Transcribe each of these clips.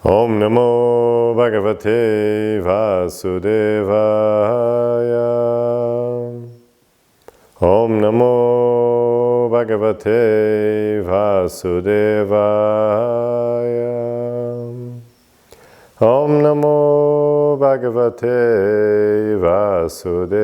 Om Namo Bhagavate Vasudevaya. Om Namo Bhagavate Vasudevaya. Om Namo Bhagavate Vasudevaya.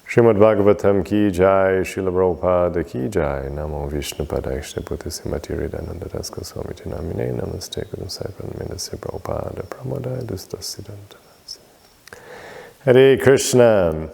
Srimad Bhagavatam ki jai, Srila Prabhupada ki jai, Namo Vishnu Padaya Bhuta Simati Hridayananda Das Goswami Namine, Namaste Guru Saipan Menase Prabhupada Pramodaya Dustasiddhanta. Hare Krishna.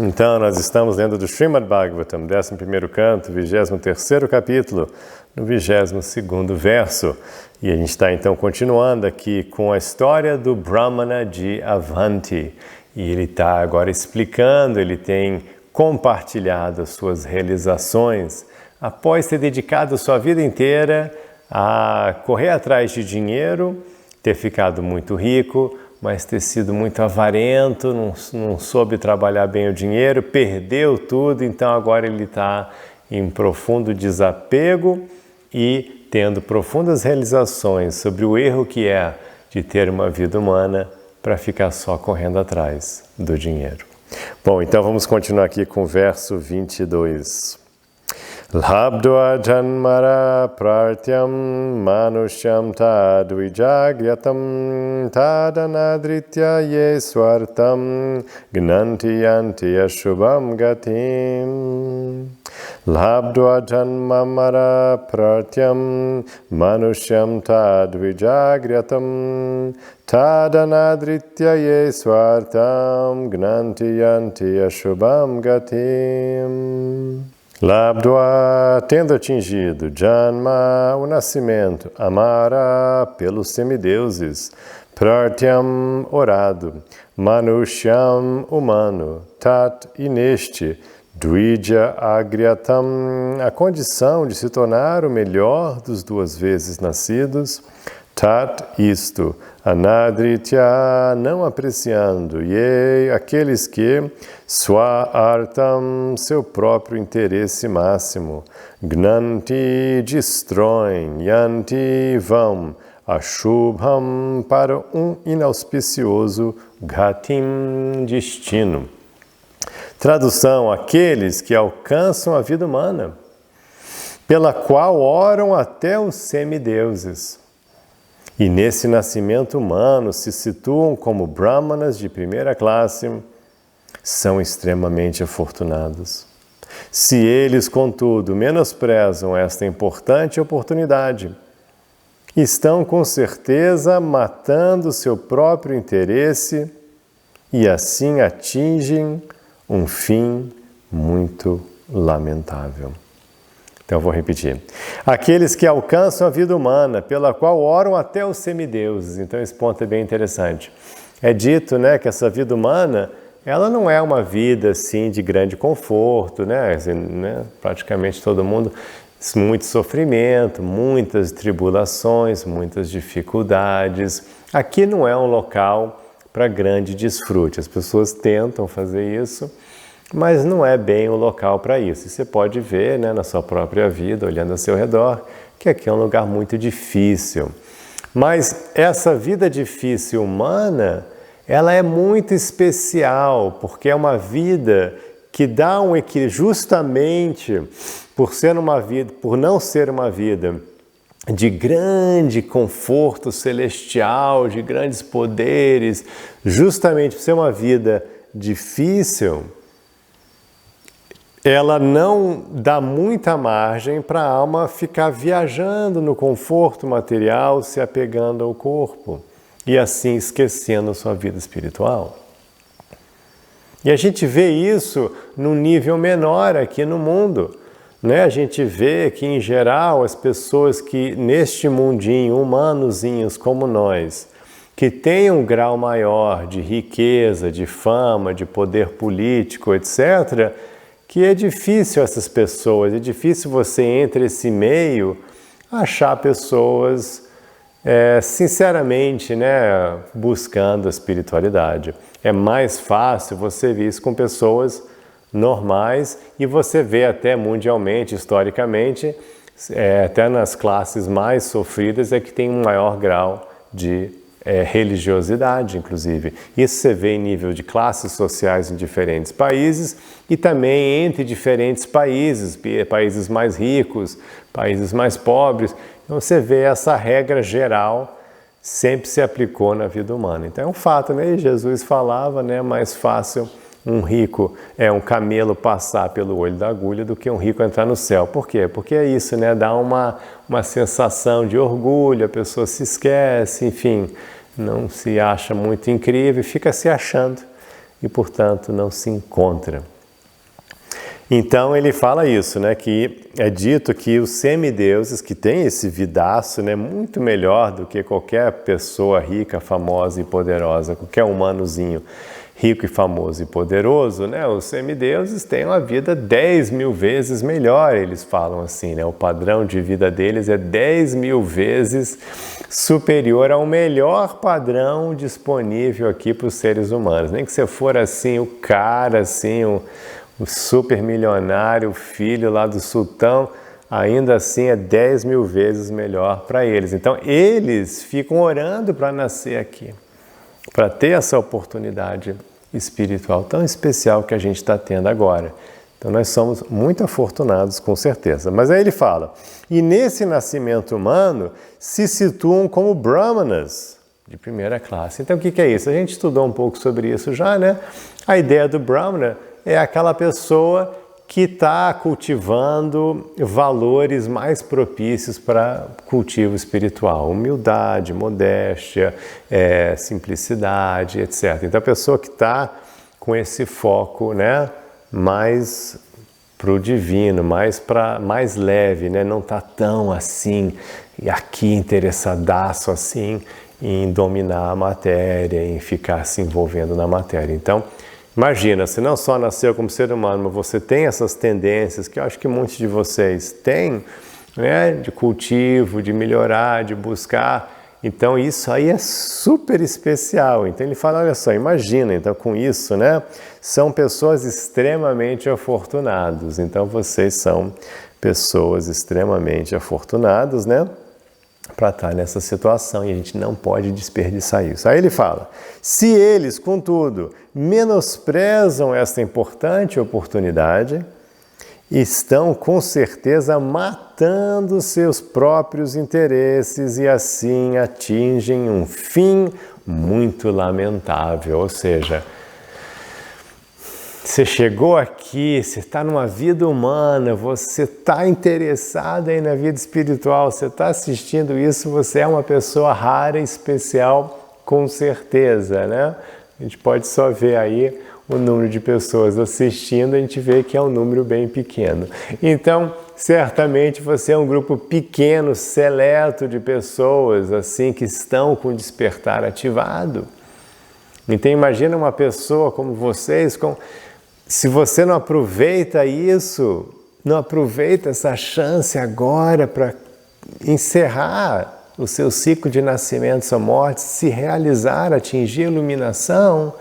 Então, nós estamos lendo do Srimad Bhagavatam, 11º canto, 23º capítulo, no 22º verso. E a gente está então continuando aqui com a história do Brahmana de Avanti. E ele está agora explicando, ele tem compartilhado as suas realizações após ter dedicado sua vida inteira a correr atrás de dinheiro, ter ficado muito rico, mas ter sido muito avarento, não soube trabalhar bem o dinheiro, perdeu tudo, então agora ele está em profundo desapego e tendo profundas realizações sobre o erro que é de ter uma vida humana para ficar só correndo atrás do dinheiro. Bom, então vamos continuar aqui com o verso 22. Labdva janmara pratyam manushyam tadvijagyatam tadanadritya yeswartam gnanti yanti ashubham gatim. Labdva janmara pratyam manushyam tadvijagyatam tadanadritya yeswartam gnanti yanti ashubham gatim. Labdva, tendo atingido Janma, o nascimento, Amara, pelos semideuses, Pratyam, orado, Manushyam, humano, Tat, e neste, Dvija Agriatam, a condição de se tornar o melhor dos duas vezes nascidos, Tat, isto, Anadritya, não apreciando, Ye, aqueles que, Swa Artam, seu próprio interesse máximo, Gnanti, destroem, Yanti, vão, Ashubham, para um inauspicioso, Gatim, destino. Tradução, aqueles que alcançam a vida humana, pela qual oram até os semideuses. E nesse nascimento humano se situam como brahmanas de primeira classe, são extremamente afortunados. Se eles, contudo, menosprezam esta importante oportunidade, estão com certeza matando seu próprio interesse e assim atingem um fim muito lamentável. Então, eu vou repetir. Aqueles que alcançam a vida humana, pela qual oram até os semideuses. Então, esse ponto é bem interessante. É dito, né, que essa vida humana, ela não é uma vida, assim, de grande conforto, né? Assim, né? Praticamente todo mundo, muito sofrimento, muitas tribulações, muitas dificuldades. Aqui não é um local para grande desfrute. As pessoas tentam fazer isso, mas não é bem o local para isso. E você pode ver, né, na sua própria vida, olhando ao seu redor, que aqui é um lugar muito difícil. Mas essa vida difícil humana, ela é muito especial, porque é uma vida que dá um equilíbrio, justamente por não ser uma vida de grande conforto celestial, de grandes poderes, justamente por ser uma vida difícil, ela não dá muita margem para a alma ficar viajando no conforto material, se apegando ao corpo e assim esquecendo a sua vida espiritual. E a gente vê isso num nível menor aqui no mundo, né? A gente vê que, em geral, as pessoas que neste mundinho, humanozinhos como nós, que têm um grau maior de riqueza, de fama, de poder político, etc., que é difícil essas pessoas, é difícil você, entre esse meio, achar pessoas sinceramente, né, buscando a espiritualidade. É mais fácil você ver isso com pessoas normais, e você vê até mundialmente, historicamente, até nas classes mais sofridas é que tem um maior grau de religiosidade, inclusive. Isso você vê em nível de classes sociais em diferentes países e também entre diferentes países, países mais ricos, países mais pobres. Então você vê essa regra geral sempre se aplicou na vida humana. Então é um fato, né? E Jesus falava, né? Mais fácil um rico, um camelo passar pelo olho da agulha do que um rico entrar no céu. Por quê? Porque é isso, né? Dá uma sensação de orgulho, a pessoa se esquece, enfim, não se acha muito incrível, fica se achando e, portanto, não se encontra. Então ele fala isso, né? Que é dito que os semideuses, que têm esse vidaço, né? Muito melhor do que qualquer pessoa rica, famosa e poderosa, qualquer humanozinho rico e famoso e poderoso, né? Os semideuses têm uma vida 10.000 vezes melhor, eles falam assim, né? O padrão de vida deles é 10.000 vezes superior ao melhor padrão disponível aqui para os seres humanos. Nem que você for assim, o cara, assim, o super milionário, o filho lá do sultão, ainda assim é 10.000 vezes melhor para eles. Então, eles ficam orando para nascer aqui, para ter essa oportunidade espiritual tão especial que a gente está tendo agora. Então nós somos muito afortunados, com certeza. Mas aí ele fala, e nesse nascimento humano se situam como brahmanas, de primeira classe. Então o que é isso? A gente estudou um pouco sobre isso já, né? A ideia do brahmana é aquela pessoa que está cultivando valores mais propícios para cultivo espiritual, humildade, modéstia, simplicidade, etc. Então a pessoa que está com esse foco, né, mais para o divino, mais leve, né, não está tão assim, e aqui interessadaço assim em dominar a matéria, em ficar se envolvendo na matéria. Então, imagina, você não só nasceu como ser humano, mas você tem essas tendências que eu acho que muitos de vocês têm, né, de cultivo, de melhorar, de buscar. Então isso aí é super especial. Então ele fala, olha só, imagina, então com isso, né, são pessoas extremamente afortunadas. Então vocês são pessoas extremamente afortunadas, né, para estar nessa situação, e a gente não pode desperdiçar isso. Aí ele fala, se eles, contudo, menosprezam esta importante oportunidade, estão com certeza matando seus próprios interesses e assim atingem um fim muito lamentável. Ou seja, você chegou aqui, você está numa vida humana, você está interessado aí na vida espiritual, você está assistindo isso, você é uma pessoa rara e especial, com certeza, né? A gente pode só ver aí o número de pessoas assistindo, a gente vê que é um número bem pequeno. Então, certamente você é um grupo pequeno, seleto de pessoas, assim, que estão com o despertar ativado. Então, imagina uma pessoa como vocês, se você não aproveita isso, não aproveita essa chance agora para encerrar o seu ciclo de nascimentos ou mortes, se realizar, atingir a iluminação,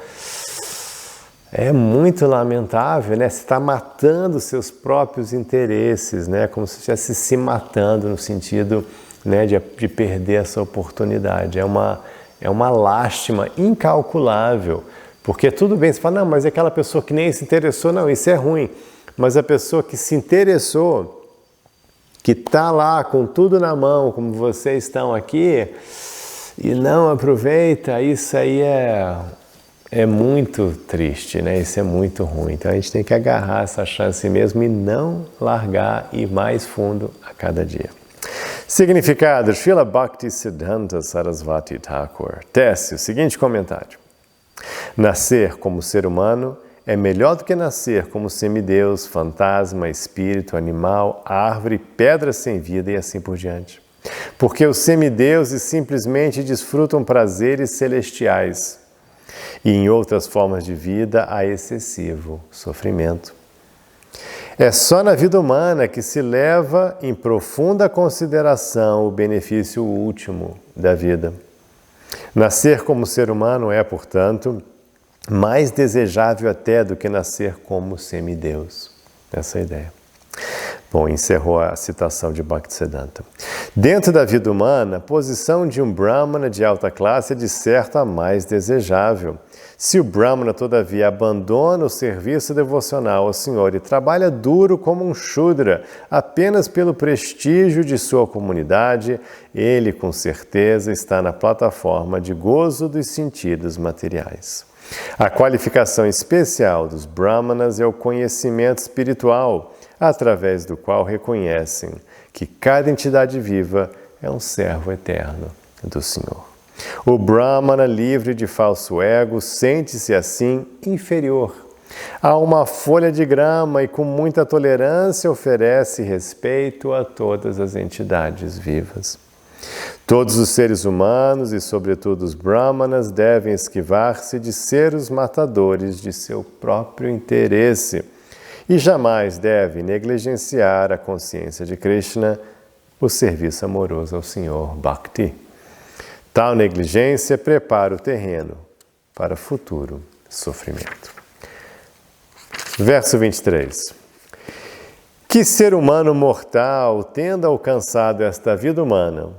é muito lamentável, né? Você está matando seus próprios interesses, né? Como se estivesse se matando no sentido, né, de perder essa oportunidade. É uma lástima incalculável. Porque tudo bem, você fala, não, mas é aquela pessoa que nem se interessou, não, isso é ruim. Mas a pessoa que se interessou, que está lá com tudo na mão, como vocês estão aqui, e não aproveita, isso aí é muito triste, né? Isso é muito ruim. Então a gente tem que agarrar essa chance mesmo e não largar e ir mais fundo a cada dia. Significado, Srila Bhaktisiddhanta Sarasvati Thakur tece o seguinte comentário. Nascer como ser humano é melhor do que nascer como semideus, fantasma, espírito, animal, árvore, pedra sem vida e assim por diante. Porque os semideuses simplesmente desfrutam prazeres celestiais e em outras formas de vida há excessivo sofrimento. É só na vida humana que se leva em profunda consideração o benefício último da vida. Nascer como ser humano é, portanto, mais desejável até do que nascer como semideus. Essa é a ideia. Bom, encerrou a citação de Bhaktisiddhanta. Dentro da vida humana, a posição de um Brahmana de alta classe é de certo a mais desejável. Se o Brahmana, todavia, abandona o serviço devocional ao Senhor e trabalha duro como um Shudra, apenas pelo prestígio de sua comunidade, ele, com certeza, está na plataforma de gozo dos sentidos materiais. A qualificação especial dos Brahmanas é o conhecimento espiritual, através do qual reconhecem que cada entidade viva é um servo eterno do Senhor. O Brahmana, livre de falso ego, sente-se assim inferior a uma folha de grama e com muita tolerância oferece respeito a todas as entidades vivas. Todos os seres humanos e, sobretudo, os Brahmanas devem esquivar-se de ser os matadores de seu próprio interesse e jamais deve negligenciar a consciência de Krishna, o serviço amoroso ao Senhor Bhakti. Tal negligência prepara o terreno para futuro sofrimento. Verso 23. Que ser humano mortal, tendo alcançado esta vida humana,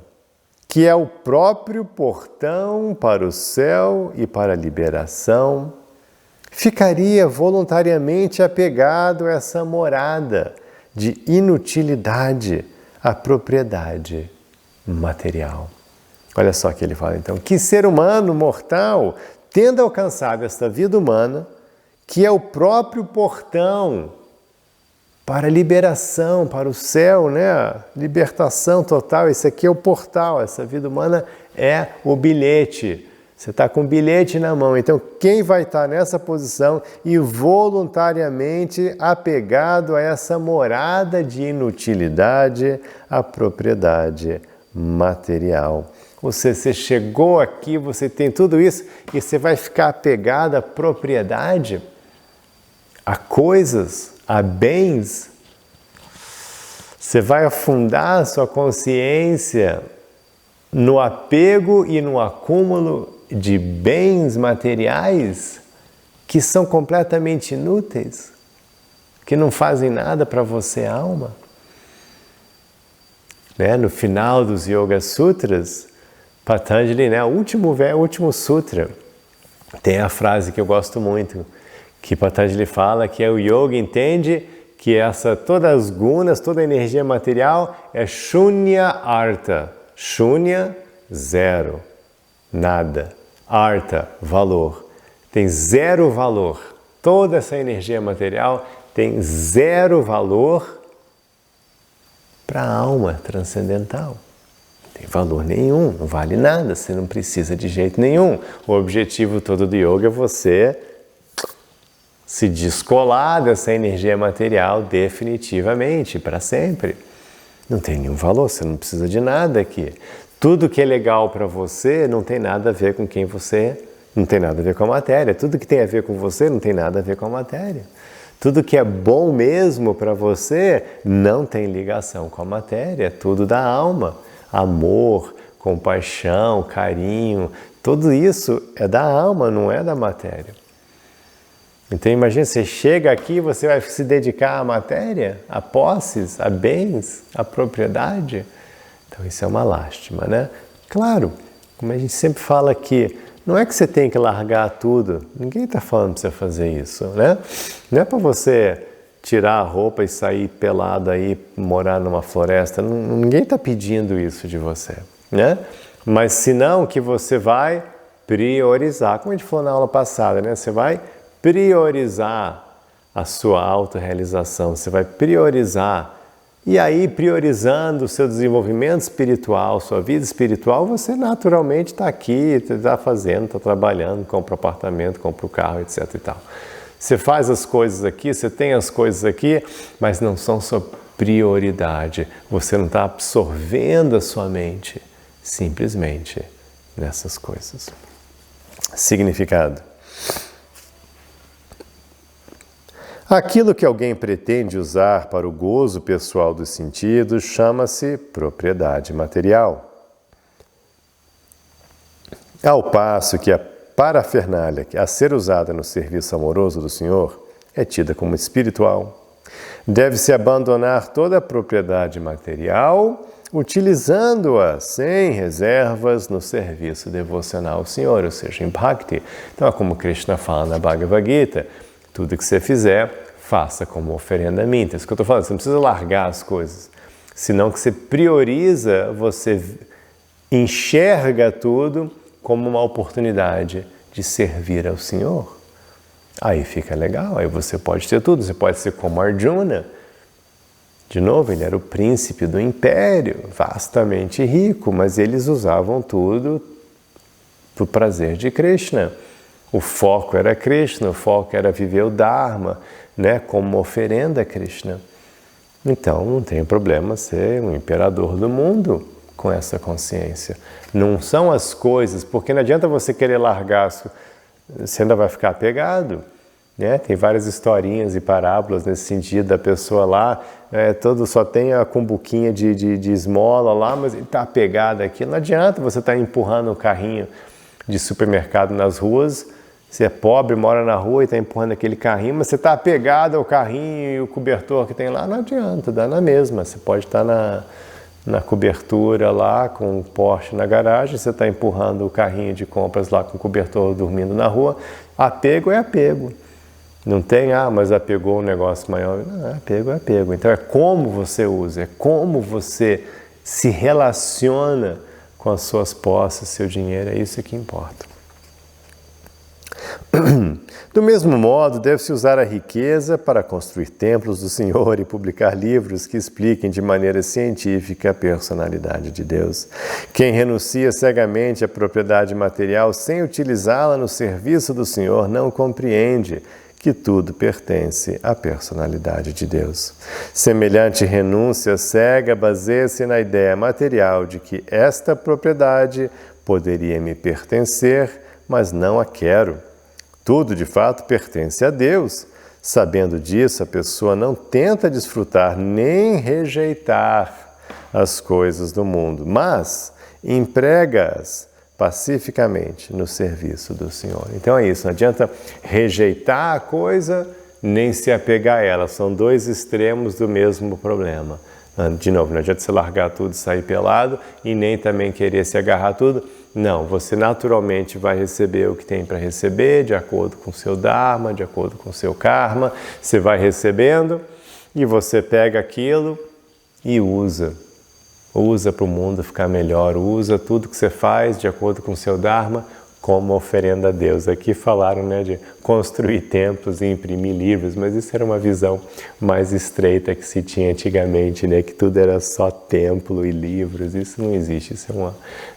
que é o próprio portão para o céu e para a liberação, ficaria voluntariamente apegado a essa morada de inutilidade à propriedade material. Olha só o que ele fala então. Que ser humano mortal, tendo alcançado esta vida humana, que é o próprio portão para a liberação, para o céu, né? Libertação total, esse aqui é o portal, essa vida humana é o bilhete. Você está com o bilhete na mão, então quem vai estar nessa posição e voluntariamente apegado a essa morada de inutilidade, à propriedade material. Ou seja, você chegou aqui, você tem tudo isso e você vai ficar apegado à propriedade, a coisas, a bens. Você vai afundar a sua consciência no apego e no acúmulo de bens materiais que são completamente inúteis, que não fazem nada para você, alma. Né? No final dos Yoga Sutras, Patanjali, né, o último sutra, tem a frase que eu gosto muito, que Patanjali fala que o yoga entende que todas as gunas, toda a energia material é shunya artha. Shunya, zero, nada. Artha, valor. Tem zero valor. Toda essa energia material tem zero valor para a alma transcendental. Não tem valor nenhum, não vale nada, você não precisa de jeito nenhum. O objetivo todo do yoga é você se descolar dessa energia material definitivamente, para sempre. Não tem nenhum valor, você não precisa de nada aqui. Tudo que é legal para você não tem nada a ver com quem você, não tem nada a ver com a matéria. Tudo que tem a ver com você não tem nada a ver com a matéria. Tudo que é bom mesmo para você não tem ligação com a matéria, é tudo da alma. Amor, compaixão, carinho, tudo isso é da alma, não é da matéria. Então imagina, você chega aqui, você vai se dedicar à matéria, a posses, a bens, a propriedade. Então isso é uma lástima, né? Claro, como a gente sempre fala aqui, não é que você tem que largar tudo, ninguém está falando para você fazer isso, né? Não é para você tirar a roupa e sair pelado aí, morar numa floresta, ninguém está pedindo isso de você, né? Mas senão que você vai priorizar, como a gente falou na aula passada, né? Você vai priorizar a sua autorrealização, você vai priorizar. E aí, priorizando o seu desenvolvimento espiritual, sua vida espiritual, você naturalmente está aqui, está fazendo, está trabalhando, compra o apartamento, compra o carro, etc. e tal. Você faz as coisas aqui, você tem as coisas aqui, mas não são sua prioridade. Você não está absorvendo a sua mente simplesmente nessas coisas. Significado. Aquilo que alguém pretende usar para o gozo pessoal dos sentidos chama-se propriedade material. Ao passo que a parafernália a ser usada no serviço amoroso do Senhor é tida como espiritual. Deve-se abandonar toda a propriedade material, utilizando-a sem reservas no serviço devocional ao Senhor, ou seja, em Bhakti. Então, é como Krishna fala na Bhagavad Gita, tudo que você fizer, faça como oferenda a mim. Então, isso que eu estou falando, você não precisa largar as coisas, senão que você prioriza, você enxerga tudo como uma oportunidade de servir ao Senhor. Aí fica legal, aí você pode ter tudo, você pode ser como Arjuna. De novo, ele era o príncipe do império, vastamente rico, mas eles usavam tudo para o prazer de Krishna. O foco era Krishna, o foco era viver o Dharma, né, como uma oferenda a Krishna. Então, não tem problema ser um imperador do mundo com essa consciência. Não são as coisas, porque não adianta você querer largar, você ainda vai ficar apegado. Né? Tem várias historinhas e parábolas nesse sentido, da pessoa lá, só tem a cumbuquinha de esmola lá, mas ele está apegado aqui. Não adianta você estar empurrando o carrinho de supermercado nas ruas, você é pobre, mora na rua e está empurrando aquele carrinho, mas você está apegado ao carrinho e o cobertor que tem lá, não adianta, dá na mesma. Você pode estar na cobertura lá, com o Porsche na garagem, você está empurrando o carrinho de compras lá com o cobertor dormindo na rua. Apego é apego. Não tem, mas apegou um negócio maior. Não, apego é apego. Então é como você usa, é como você se relaciona com as suas posses, seu dinheiro, é isso que importa. Do mesmo modo, deve-se usar a riqueza para construir templos do Senhor e publicar livros que expliquem de maneira científica a personalidade de Deus. Quem renuncia cegamente à propriedade material sem utilizá-la no serviço do Senhor não compreende que tudo pertence à personalidade de Deus. Semelhante renúncia cega baseia-se na ideia material de que esta propriedade poderia me pertencer, mas não a quero. Tudo, de fato, pertence a Deus. Sabendo disso, a pessoa não tenta desfrutar nem rejeitar as coisas do mundo, mas emprega-as pacificamente no serviço do Senhor. Então é isso, não adianta rejeitar a coisa, nem se apegar a ela. São dois extremos do mesmo problema. De novo, não adianta você largar tudo e sair pelado, e nem também querer se agarrar a tudo. Não, você naturalmente vai receber o que tem para receber, de acordo com o seu Dharma, de acordo com o seu Karma. Você vai recebendo e você pega aquilo e usa. Usa para o mundo ficar melhor, usa tudo que você faz de acordo com o seu Dharma como oferenda a Deus. Aqui falaram, né, de construir templos e imprimir livros, mas isso era uma visão mais estreita que se tinha antigamente, né, que tudo era só templo e livros. Isso não existe, isso é uma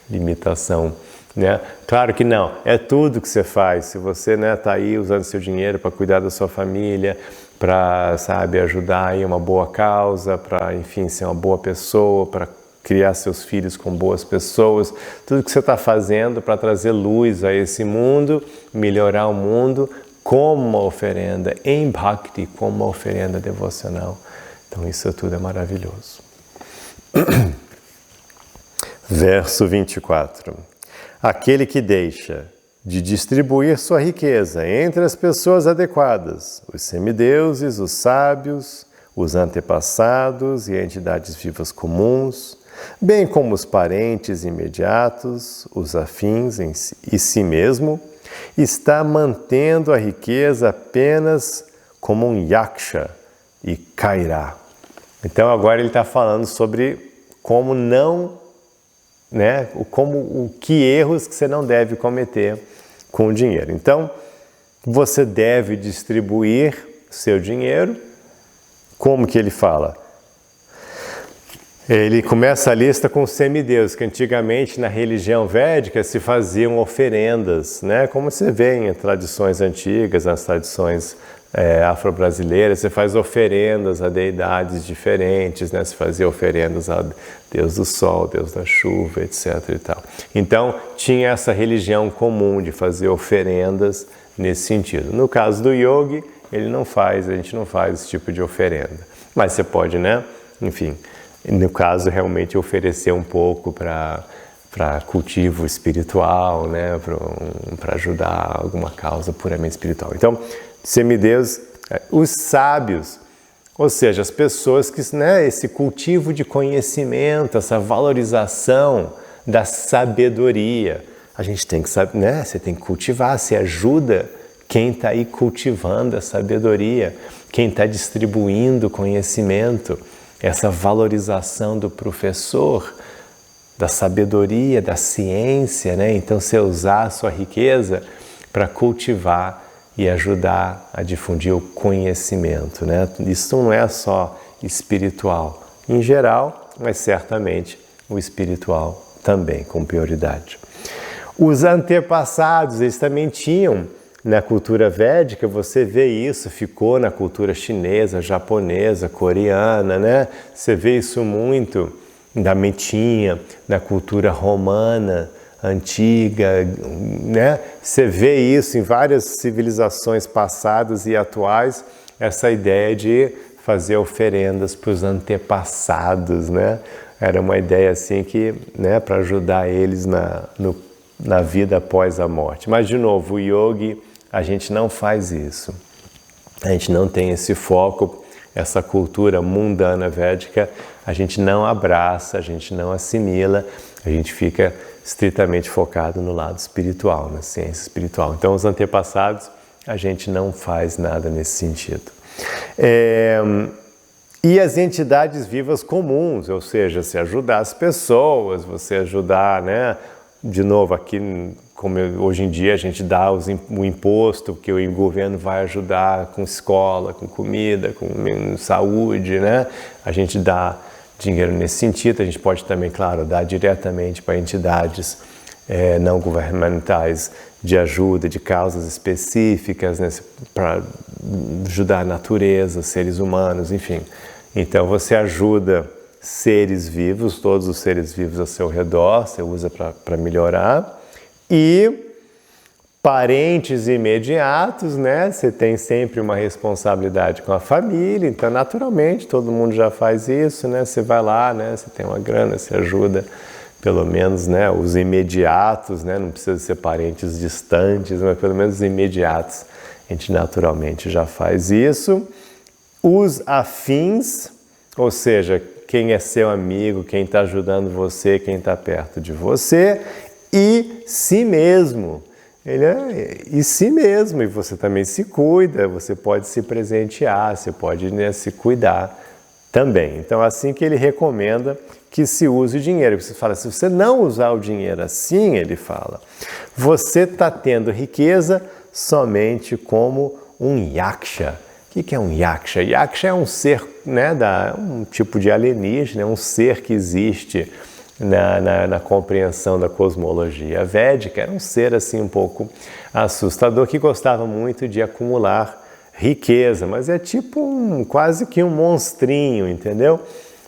limitação. Né? Claro que não, é tudo que você faz. Se você está aí usando seu dinheiro para cuidar da sua família, para, ajudar aí uma boa causa, para, enfim, ser uma boa pessoa, para criar seus filhos com boas pessoas, tudo que você está fazendo para trazer luz a esse mundo, melhorar o mundo, como uma oferenda em Bhakti, como uma oferenda devocional. Então isso tudo é maravilhoso. Verso 24. Aquele que deixa de distribuir sua riqueza entre as pessoas adequadas, os semideuses, os sábios, os antepassados e entidades vivas comuns, bem como os parentes imediatos, os afins e si mesmo, está mantendo a riqueza apenas como um yaksha e cairá. Então agora ele está falando sobre como não, que erros que você não deve cometer com o dinheiro. Então, você deve distribuir seu dinheiro. Como que ele fala? Ele começa a lista com os semideus, que antigamente na religião védica se faziam oferendas, como você vê em tradições antigas, nas tradições afro-brasileiras, você faz oferendas a deidades diferentes, se fazia oferendas a Deus do Sol, Deus da Chuva, etc. e tal. Então, tinha essa religião comum de fazer oferendas nesse sentido. No caso do yogi, a gente não faz esse tipo de oferenda. Mas você pode, enfim, no caso, realmente oferecer um pouco para para cultivo espiritual, né, para ajudar alguma causa puramente espiritual. Então, semideus, os sábios, ou seja, as pessoas que, né, esse cultivo de conhecimento, essa valorização da sabedoria, a gente tem que saber, né, você tem que cultivar, você ajuda quem está aí cultivando a sabedoria, quem está distribuindo conhecimento, essa valorização do professor, da sabedoria, da ciência, né? Então, você usar a sua riqueza para cultivar e ajudar a difundir o conhecimento, né? Isso não é só espiritual, em geral, mas certamente o espiritual também, com prioridade. Os antepassados, eles também tinham, na cultura védica, você vê isso, ficou na cultura chinesa, japonesa, coreana, né? Você vê isso muito da metinha, da cultura romana antiga, né? Você vê isso em várias civilizações passadas e atuais, essa ideia de fazer oferendas para os antepassados, né? Era uma ideia assim que, né, para ajudar eles na vida após a morte. Mas, de novo, o yogi, a gente não faz isso. A gente não tem esse foco, essa cultura mundana védica, a gente não abraça, a gente não assimila, a gente fica estritamente focado no lado espiritual, na ciência espiritual. Então, os antepassados, a gente não faz nada nesse sentido. E as entidades vivas comuns, ou seja, se ajudar as pessoas, você ajudar, né? De novo, aqui, como hoje em dia a gente dá o imposto, que o governo vai ajudar com escola, com comida, com saúde, né? A gente dá dinheiro nesse sentido, a gente pode também, claro, dar diretamente para entidades não governamentais de ajuda, de causas específicas, né? Para ajudar a natureza, seres humanos, enfim. Então você ajuda seres vivos, todos os seres vivos ao seu redor, você usa para melhorar. E parentes imediatos, né? Você tem sempre uma responsabilidade com a família, então naturalmente todo mundo já faz isso, né? Você vai lá, né? Você tem uma grana, você ajuda pelo menos, né, os imediatos, né? Não precisa ser parentes distantes, mas pelo menos os imediatos. A gente naturalmente já faz isso. Os afins, ou seja, quem é seu amigo, quem está ajudando você, quem está perto de você, e si mesmo. E si mesmo, e você também se cuida, você pode se presentear, você pode, né, se cuidar também. Então, assim que ele recomenda que se use o dinheiro. Você fala, se você não usar o dinheiro assim, ele fala, você está tendo riqueza somente como um yaksha. O que é um yaksha? Yaksha é um ser, né, um tipo de alienígena, um ser que existe na compreensão da cosmologia védica. Era um ser assim um pouco assustador que gostava muito de acumular riqueza, mas é tipo quase que um monstrinho, entendeu?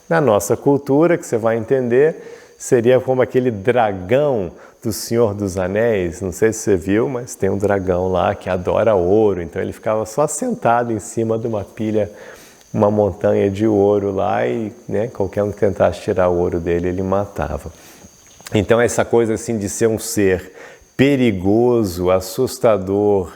Na nossa cultura, que você vai entender, seria como aquele dragão do Senhor dos Anéis. Não sei se você viu, mas tem um dragão lá que adora ouro, então ele ficava só sentado em cima de uma pilha, uma montanha de ouro lá e, né, qualquer um que tentasse tirar o ouro dele, ele matava. Então essa coisa assim de ser um ser perigoso, assustador,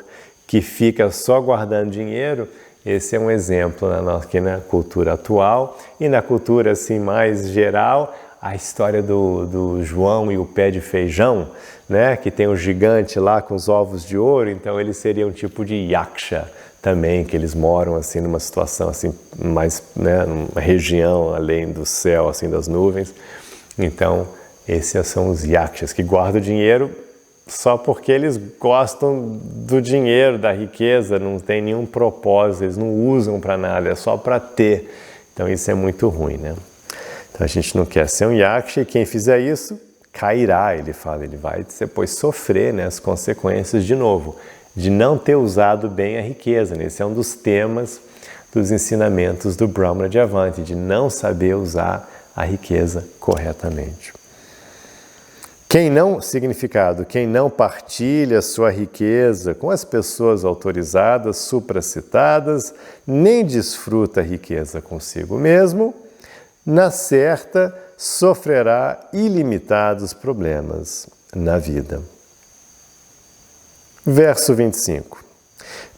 que fica só guardando dinheiro, esse é um exemplo aqui na cultura atual. E na cultura assim mais geral, a história do João e o pé de feijão, né, que tem o gigante lá com os ovos de ouro, então ele seria um tipo de yaksha também, que eles moram assim numa situação assim mais, né, numa região além do céu, assim das nuvens. Então, esses são os yakshas que guardam dinheiro só porque eles gostam do dinheiro, da riqueza, não tem nenhum propósito, eles não usam para nada, é só para ter. Então isso é muito ruim, né? Então a gente não quer ser um yaksha e quem fizer isso cairá, ele fala, ele vai depois sofrer, né, as consequências de novo, de não ter usado bem a riqueza. Esse é um dos temas dos ensinamentos do Brahmana de Avanti, de não saber usar a riqueza corretamente. Quem não partilha sua riqueza com as pessoas autorizadas, supracitadas, nem desfruta a riqueza consigo mesmo, na certa sofrerá ilimitados problemas na vida. Verso 25.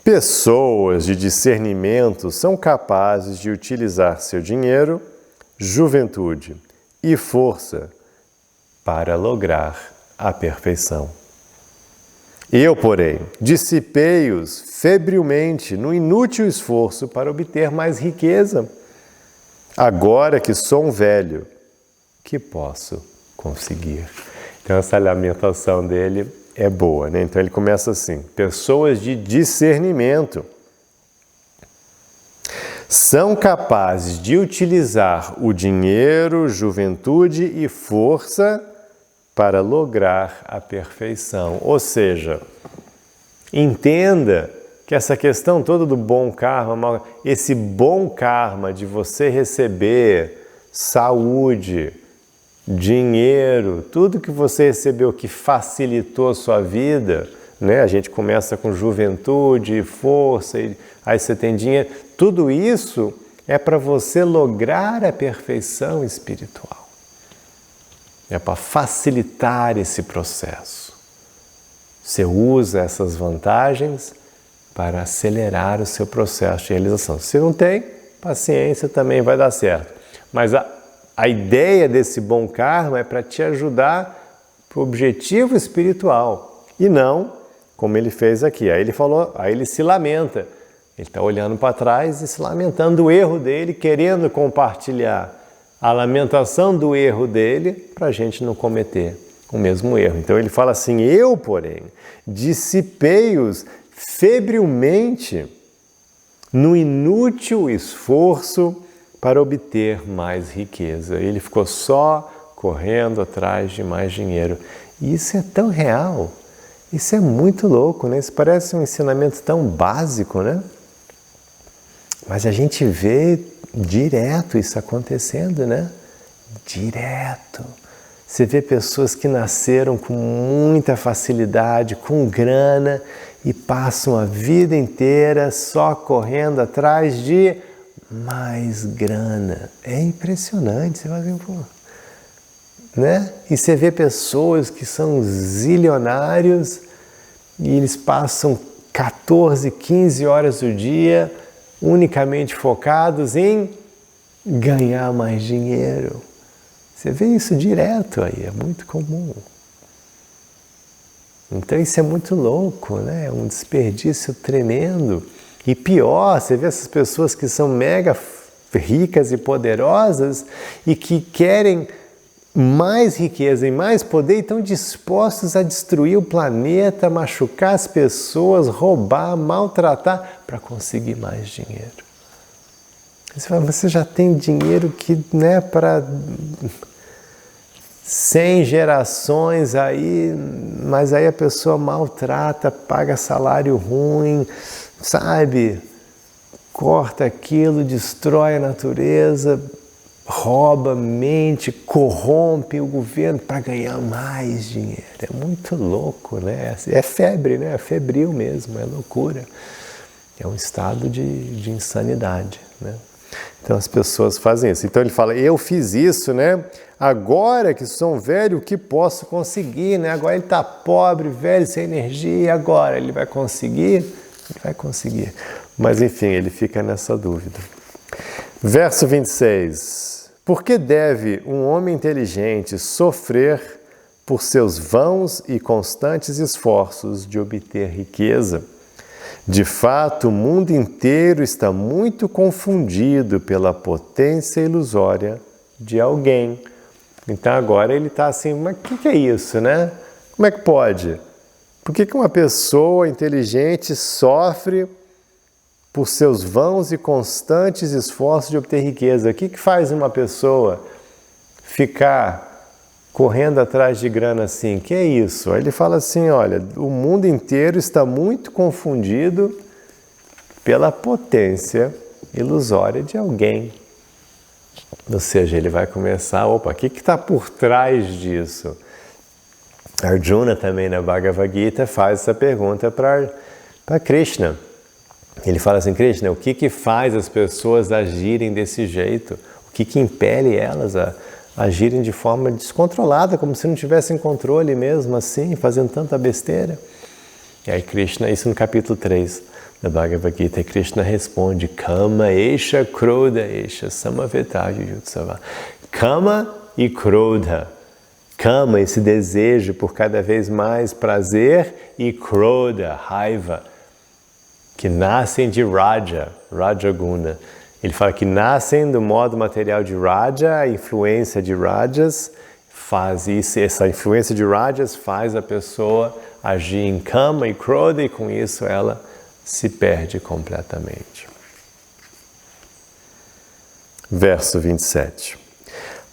Pessoas de discernimento são capazes de utilizar seu dinheiro, juventude e força para lograr a perfeição. Eu, porém, dissipei-os febrilmente no inútil esforço para obter mais riqueza. Agora que sou um velho, que posso conseguir? Então, essa lamentação dele é boa, né? Então, ele começa assim: pessoas de discernimento são capazes de utilizar o dinheiro, juventude e força para lograr a perfeição. Ou seja, entenda que essa questão toda do bom karma, esse bom karma de você receber saúde, dinheiro, tudo que você recebeu que facilitou a sua vida, né? A gente começa com juventude, força, aí você tem dinheiro. Tudo isso é para você lograr a perfeição espiritual. É para facilitar esse processo. Você usa essas vantagens para acelerar o seu processo de realização. Se não tem, paciência, também vai dar certo. Mas a ideia desse bom karma é para te ajudar para o objetivo espiritual e não como ele fez aqui. Aí ele se lamenta. Ele está olhando para trás e se lamentando do erro dele, querendo compartilhar a lamentação do erro dele para a gente não cometer o mesmo erro. Então ele fala assim: eu, porém, dissipei-os febrilmente no inútil esforço para obter mais riqueza. Ele ficou só correndo atrás de mais dinheiro. E isso é tão real, isso é muito louco, né? Isso parece um ensinamento tão básico, né? Mas a gente vê direto isso acontecendo, né? Direto. Você vê pessoas que nasceram com muita facilidade, com grana, e passam a vida inteira só correndo atrás de mais grana. É impressionante. Você vai ver, pô, né? E você vê pessoas que são zilionários e eles passam 14, 15 horas do dia unicamente focados em ganhar mais dinheiro. Você vê isso direto aí, é muito comum. Então isso é muito louco, né? É um desperdício tremendo. E pior, você vê essas pessoas que são mega ricas e poderosas e que querem mais riqueza e mais poder e estão dispostos a destruir o planeta, machucar as pessoas, roubar, maltratar para conseguir mais dinheiro. Você fala, você já tem dinheiro que, né, para 100 gerações aí, mas aí a pessoa maltrata, paga salário ruim, sabe? Corta aquilo, destrói a natureza, rouba, mente, corrompe o governo para ganhar mais dinheiro. É muito louco, né? É febre, né? É febril mesmo, é loucura. É um estado de insanidade, né? Então as pessoas fazem isso. Então ele fala, eu fiz isso, né? Agora que sou um velho, o que posso conseguir, né? Agora ele está pobre, velho, sem energia, agora ele vai conseguir? Ele vai conseguir. Mas enfim, ele fica nessa dúvida. Verso 26. Por que deve um homem inteligente sofrer por seus vãos e constantes esforços de obter riqueza? De fato, o mundo inteiro está muito confundido pela potência ilusória de alguém. Então agora ele está assim, mas o que é isso, né? Como é que pode? Por que uma pessoa inteligente sofre por seus vãos e constantes esforços de obter riqueza? O que faz uma pessoa ficar correndo atrás de grana assim? Que é isso? Aí ele fala assim, olha, o mundo inteiro está muito confundido pela potência ilusória de alguém. Ou seja, ele vai começar, opa, o que está por trás disso? Arjuna também na Bhagavad Gita faz essa pergunta para Krishna. Ele fala assim, Krishna, o que faz as pessoas agirem desse jeito? O que impele elas agirem de forma descontrolada, como se não tivessem controle mesmo, assim, fazendo tanta besteira. E aí Krishna, isso no capítulo 3 da Bhagavad Gita, Krishna responde: Kama esha krodha esha samaveta yujutsava. Kama e krodha. Kama, esse desejo por cada vez mais prazer, e krodha, raiva, que nascem de Raja, Rajaguna. Ele fala que nascem do modo material de Raja, a influência de Rajas faz isso, essa influência de Rajas faz a pessoa agir em Kama e Krodha, e com isso ela se perde completamente. Verso 27.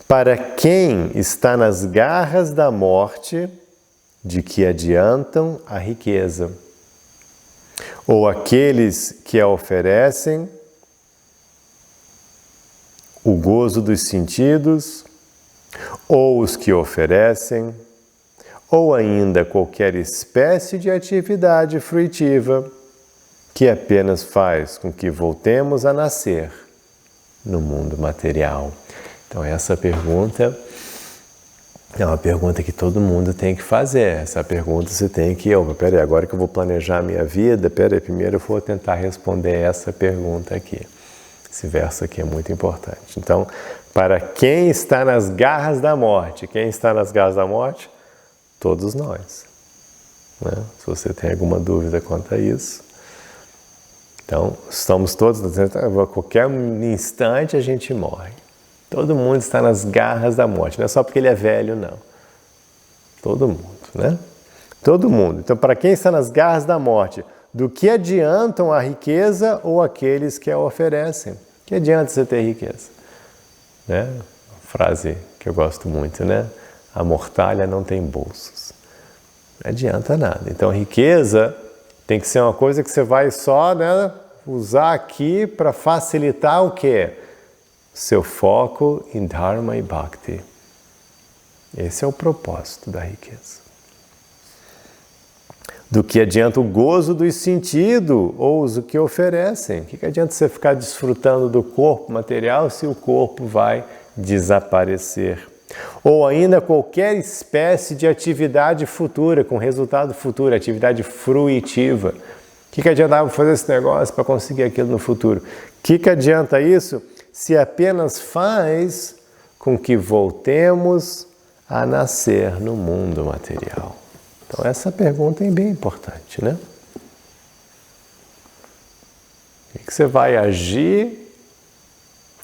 Para quem está nas garras da morte, de que adiantam a riqueza? Ou aqueles que a oferecem, o gozo dos sentidos, ou os que oferecem, ou ainda qualquer espécie de atividade fruitiva que apenas faz com que voltemos a nascer no mundo material. Então essa pergunta é uma pergunta que todo mundo tem que fazer. Essa pergunta você tem que, peraí, agora que eu vou planejar a minha vida, primeiro eu vou tentar responder essa pergunta aqui. Esse verso aqui é muito importante. Então, para quem está nas garras da morte, quem está nas garras da morte? Todos nós. Né? Se você tem alguma dúvida quanto a isso. Então, estamos todos, a qualquer instante a gente morre. Todo mundo está nas garras da morte, não é só porque ele é velho, não. Todo mundo, né? Todo mundo. Então, para quem está nas garras da morte, do que adiantam a riqueza ou aqueles que a oferecem? Que adianta você ter riqueza? Né? Uma frase que eu gosto muito, né? A mortalha não tem bolsos. Não adianta nada. Então, riqueza tem que ser uma coisa que você vai só, né, usar aqui para facilitar o quê? Seu foco em Dharma e Bhakti. Esse é o propósito da riqueza. Do que adianta o gozo dos sentidos ou os que oferecem? O que adianta você ficar desfrutando do corpo material se o corpo vai desaparecer? Ou ainda qualquer espécie de atividade futura, com resultado futuro, atividade fruitiva. O que adianta fazer esse negócio para conseguir aquilo no futuro? O que adianta isso se apenas faz com que voltemos a nascer no mundo material? Então essa pergunta é bem importante, né? O que você vai agir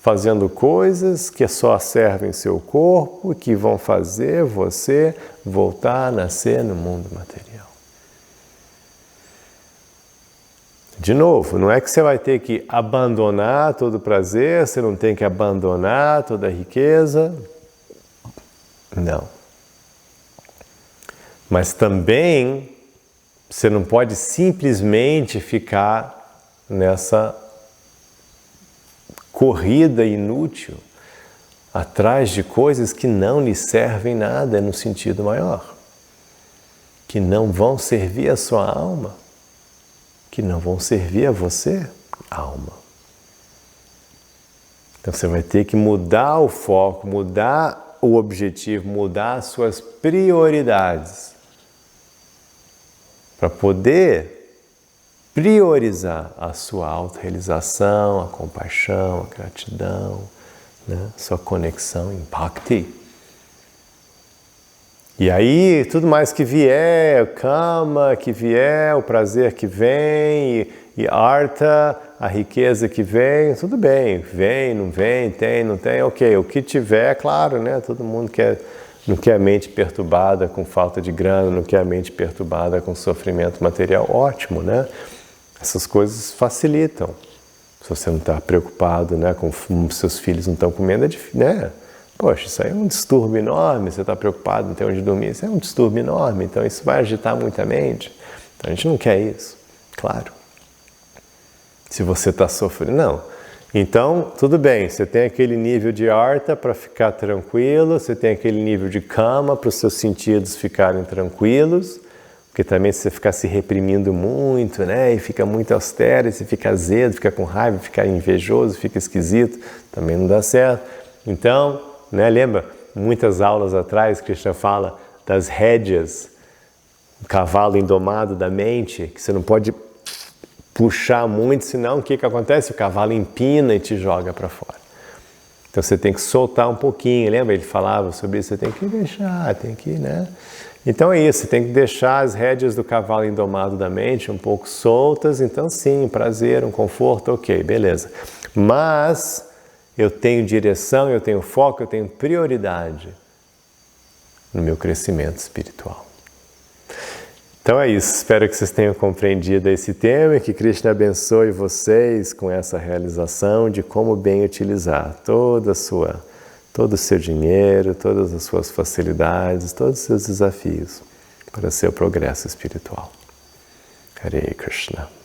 fazendo coisas que só servem seu corpo e que vão fazer você voltar a nascer no mundo material? De novo, não é que você vai ter que abandonar todo o prazer, você não tem que abandonar toda a riqueza. Não. Mas também você não pode simplesmente ficar nessa corrida inútil atrás de coisas que não lhe servem nada no sentido maior, que não vão servir a sua alma, que não vão servir a você, alma. Então você vai ter que mudar o foco, mudar o objetivo, mudar as suas prioridades para poder priorizar a sua autorrealização, a compaixão, a gratidão, né? Sua conexão em Bhakti. E aí, tudo mais que vier, o Kama que vier, o prazer que vem, e Artha, a riqueza que vem, tudo bem, vem, não vem, tem, não tem, ok. O que tiver, claro, né? Todo mundo não quer a mente perturbada com falta de grana, não quer a mente perturbada com sofrimento material, ótimo, né? Essas coisas facilitam. Se você não está preocupado, né, com seus filhos não estão comendo, é difícil, né? Poxa, isso aí é um distúrbio enorme, você está preocupado, não tem onde dormir, isso é um distúrbio enorme, então isso vai agitar muito a mente. Então a gente não quer isso, claro. Se você está sofrendo, não. Então, tudo bem, você tem aquele nível de Artha para ficar tranquilo, você tem aquele nível de Kama para os seus sentidos ficarem tranquilos, porque também se você ficar se reprimindo muito, né, e fica muito austero, e você fica azedo, fica com raiva, fica invejoso, fica esquisito, também não dá certo. Então, né, lembra, muitas aulas atrás, Krishna fala das rédeas, o cavalo indomado da mente, que você não pode puxar muito, senão o que acontece? O cavalo empina e te joga para fora. Então você tem que soltar um pouquinho, lembra? Ele falava sobre isso, você tem que deixar, tem que, né? Então é isso, você tem que deixar as rédeas do cavalo indomado da mente um pouco soltas, então sim, um prazer, um conforto, ok, beleza. Mas eu tenho direção, eu tenho foco, eu tenho prioridade no meu crescimento espiritual. Então é isso, espero que vocês tenham compreendido esse tema e que Krishna abençoe vocês com essa realização de como bem utilizar todo o seu dinheiro, todas as suas facilidades, todos os seus desafios para o seu progresso espiritual. Hare Krishna.